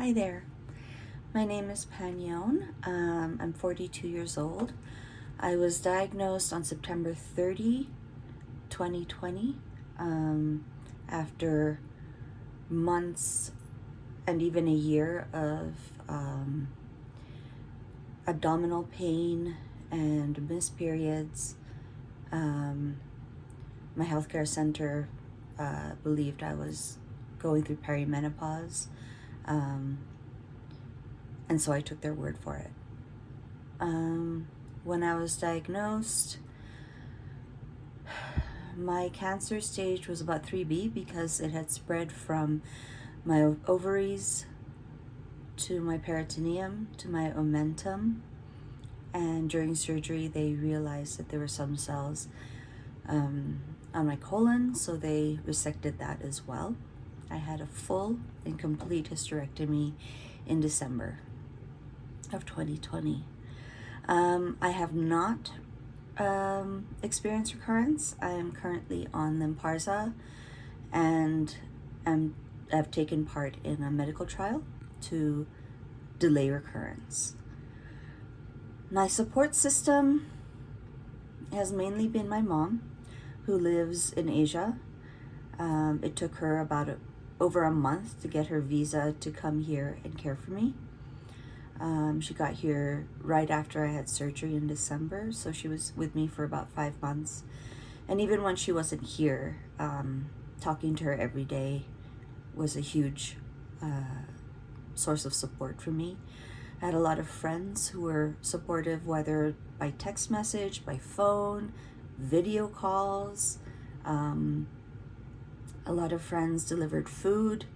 Hi there. My name is Pan Yone. I'm 42 years old. I was diagnosed on September 30, 2020, after months and even a year of abdominal pain and missed periods. My healthcare center believed I was going through perimenopause. And so I took their word for it. When I was diagnosed, my cancer stage was about 3B because it had spread from my ovaries to my peritoneum to my omentum. And during surgery, they realized that there were some cells on my colon, so they resected that as well. I had a full and complete hysterectomy in December of 2020. I have not experienced recurrence. I am currently on Lynparza and have taken part in a medical trial to delay recurrence. My support system has mainly been my mom, who lives in Asia. It took her about over a month to get her visa to come here and care for me. She got here right after I had surgery in December, so she was with me for about 5 months. And even when she wasn't here, talking to her every day was a huge source of support for me. I had a lot of friends who were supportive, whether by text message, by phone, video calls. A lot of friends delivered food,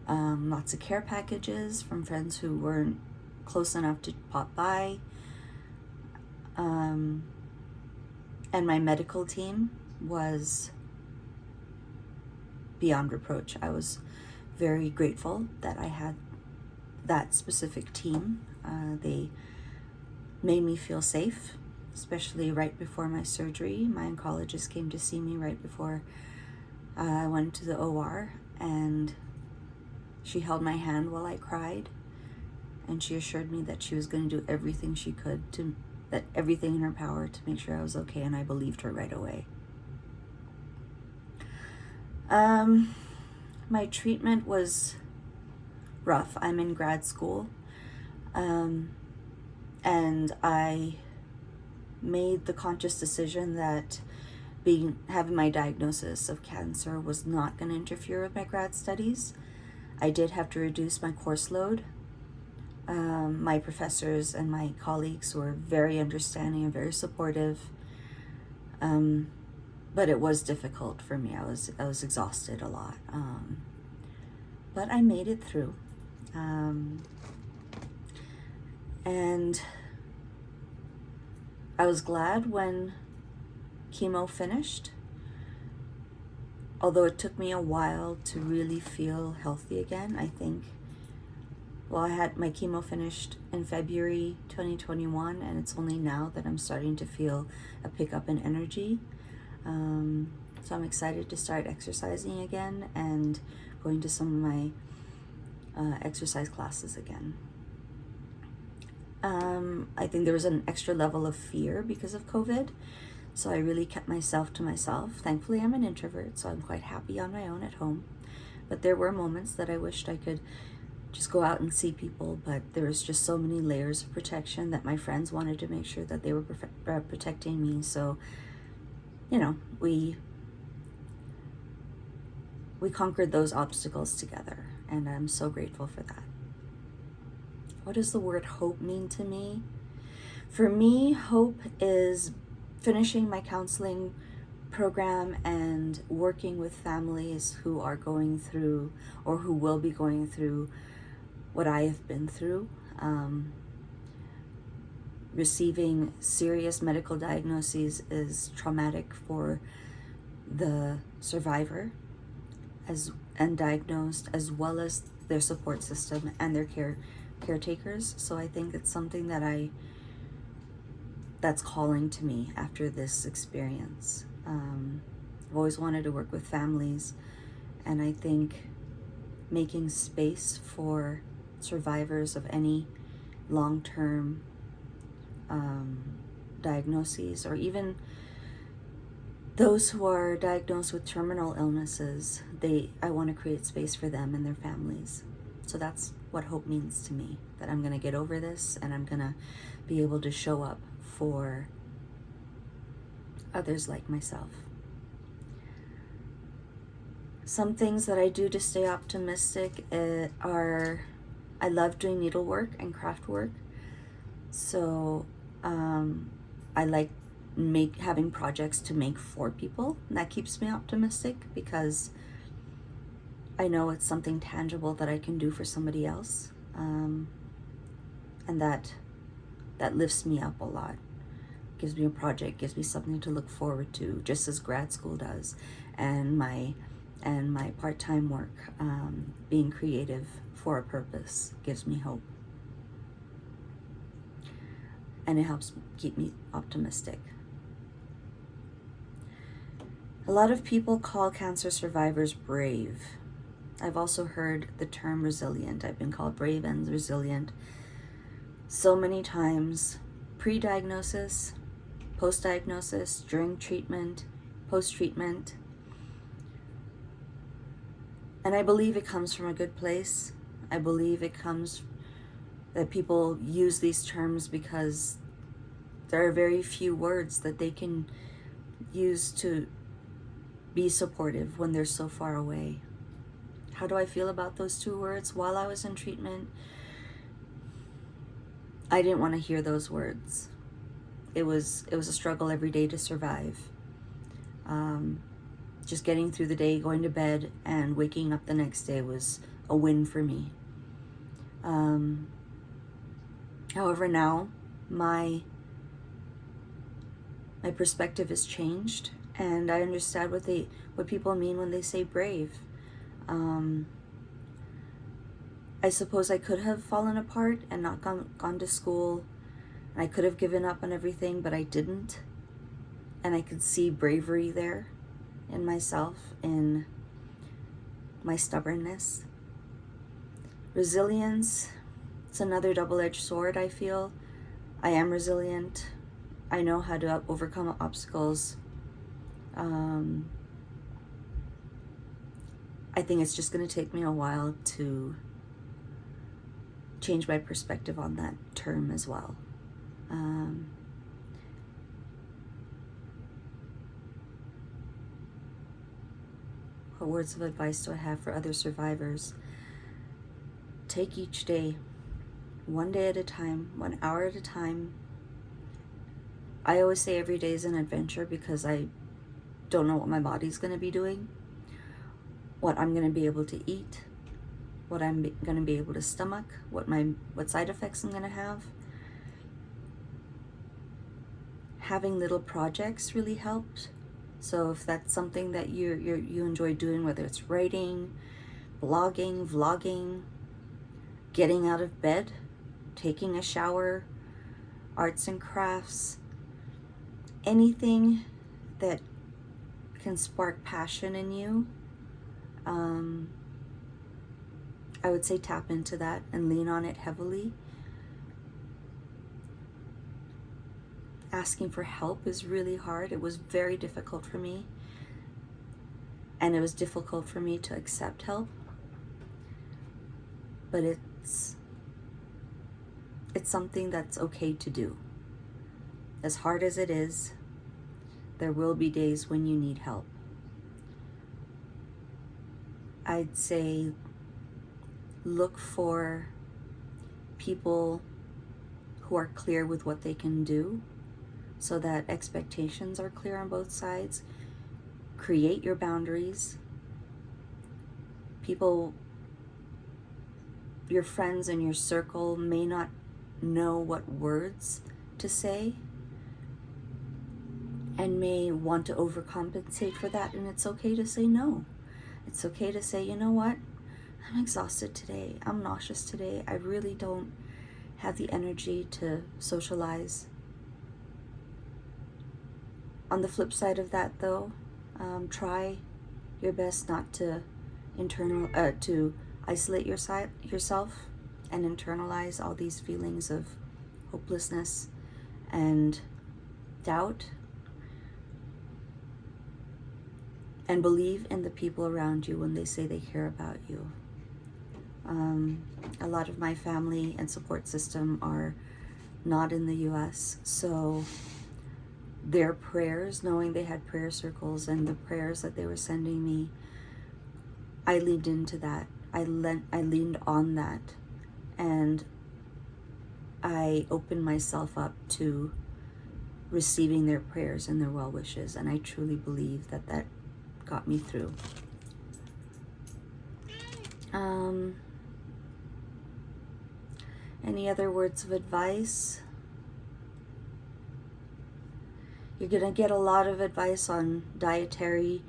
lots of care packages from friends who weren't close enough to pop by. And my medical team was beyond reproach. I was very grateful that I had that specific team. They made me feel safe, especially right before my surgery. My oncologist came to see me right before I went to the OR, and she held my hand while I cried, and she assured me that she was going to do everything she could that everything in her power to make sure I was okay, and I believed her right away. My treatment was rough. I'm in grad school, and I made the conscious decision that having my diagnosis of cancer was not going to interfere with my grad studies. I did have to reduce my course load. My professors and my colleagues were very understanding and very supportive, but it was difficult for me. I was exhausted a lot, but I made it through, and I was glad when chemo finished, although it took me a while to really feel healthy again. I think, well, I had my chemo finished in February 2021, and it's only now that I'm starting to feel a pickup in energy. So I'm excited to start exercising again and going to some of my exercise classes again. I think there was an extra level of fear because of COVID, so I really kept myself to myself. Thankfully, I'm an introvert, so I'm quite happy on my own at home. But there were moments that I wished I could just go out and see people, but there was just so many layers of protection that my friends wanted to make sure that they were protecting me. So, we conquered those obstacles together, and I'm so grateful for that. What does the word hope mean to me? For me, hope is finishing my counseling program and working with families who are going through or who will be going through what I have been through. Receiving serious medical diagnoses is traumatic for the survivor and diagnosed, as well as their support system and their caretakers. So I think it's something that's calling to me after this experience. I've always wanted to work with families, and I think making space for survivors of any long-term diagnoses, or even those who are diagnosed with terminal illnesses. I want to create space for them and their families. So that's what hope means to me, that I'm going to get over this and I'm going to be able to show up for others like myself. Some things that I do to stay optimistic are, I love doing needlework and craft work. So I like having projects to make for people, and that keeps me optimistic because I know it's something tangible that I can do for somebody else, and that lifts me up a lot. Gives me a project, gives me something to look forward to, just as grad school does, and my part-time work, being creative for a purpose, gives me hope. And it helps keep me optimistic. A lot of people call cancer survivors brave. I've also heard the term resilient. I've been called brave and resilient so many times. Pre-diagnosis, post-diagnosis, during treatment, post-treatment. And I believe it comes from a good place. I believe it comes that people use these terms because there are very few words that they can use to be supportive when they're so far away. How do I feel about those two words? While I was in treatment, I didn't want to hear those words. It was a struggle every day to survive. Just getting through the day, going to bed, and waking up the next day was a win for me. However, now my perspective has changed, and I understand what people mean when they say brave. I suppose I could have fallen apart and not gone to school, and I could have given up on everything, but I didn't. And I could see bravery there in myself, in my stubbornness. Resilience, it's another double-edged sword, I feel. I am resilient. I know how to overcome obstacles. I think it's just going to take me a while to change my perspective on that term as well. What words of advice do I have for other survivors? Take each day, one day at a time, 1 hour at a time. I always say every day is an adventure because I don't know what my body's going to be doing, what I'm going to be able to eat, what I'm going to be able to stomach, what side effects I'm going to have. Having little projects really helped. So if that's something that you enjoy doing, whether it's writing, blogging, vlogging, getting out of bed, taking a shower, arts and crafts, anything that can spark passion in you, I would say tap into that and lean on it heavily. Asking for help is really hard. It was very difficult for me. And it was difficult for me to accept help. But it's something that's okay to do. As hard as it is, there will be days when you need help. I'd say look for people who are clear with what they can do, so that expectations are clear on both sides. Create your boundaries. People, your friends in your circle may not know what words to say and may want to overcompensate for that, and it's okay to say no. It's okay to say, you know what? I'm exhausted today. I'm nauseous today. I really don't have the energy to socialize. On the flip side of that, though, try your best not to to isolate yourself and internalize all these feelings of hopelessness and doubt, and believe in the people around you when they say they care about you. A lot of my family and support system are not in the US, so their prayers, knowing they had prayer circles and the prayers that they were sending me, I leaned into that. I leaned on that, and I opened myself up to receiving their prayers and their well wishes, and I truly believe that that got me through. Any other words of advice? You're gonna get a lot of advice on dietary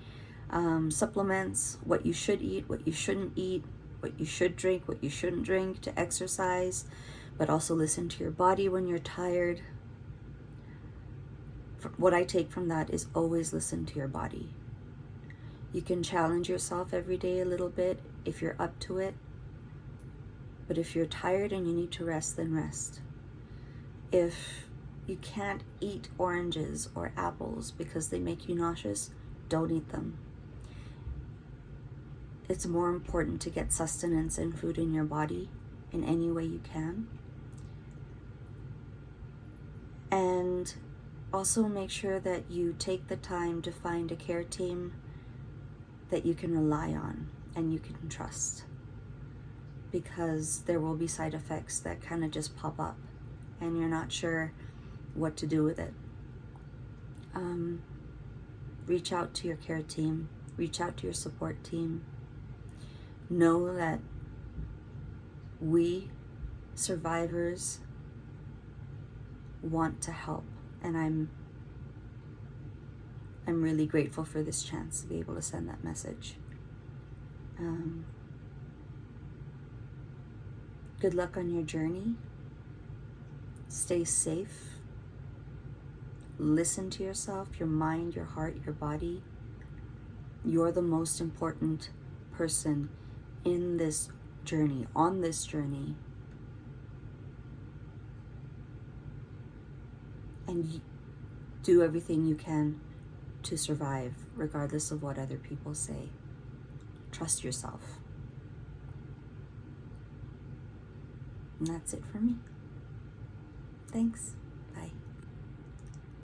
supplements, what you should eat, what you shouldn't eat, what you should drink, what you shouldn't drink, to exercise, but also listen to your body when you're tired. What I take from that is always listen to your body. You can challenge yourself every day a little bit if you're up to it, but if you're tired and you need to rest, then rest. If you can't eat oranges or apples because they make you nauseous, don't eat them. It's more important to get sustenance and food in your body in any way you can. And also make sure that you take the time to find a care team that you can rely on and you can trust, because there will be side effects that kind of just pop up and you're not sure what to do with it. Reach out to your care team, reach out to your support team. Know that we survivors want to help, and I'm really grateful for this chance to be able to send that message. Good luck on your journey. Stay safe. Listen to yourself, your mind, your heart, your body. You're the most important person in this journey, on this journey. And do everything you can to survive, regardless of what other people say. Trust yourself. And that's it for me. Thanks.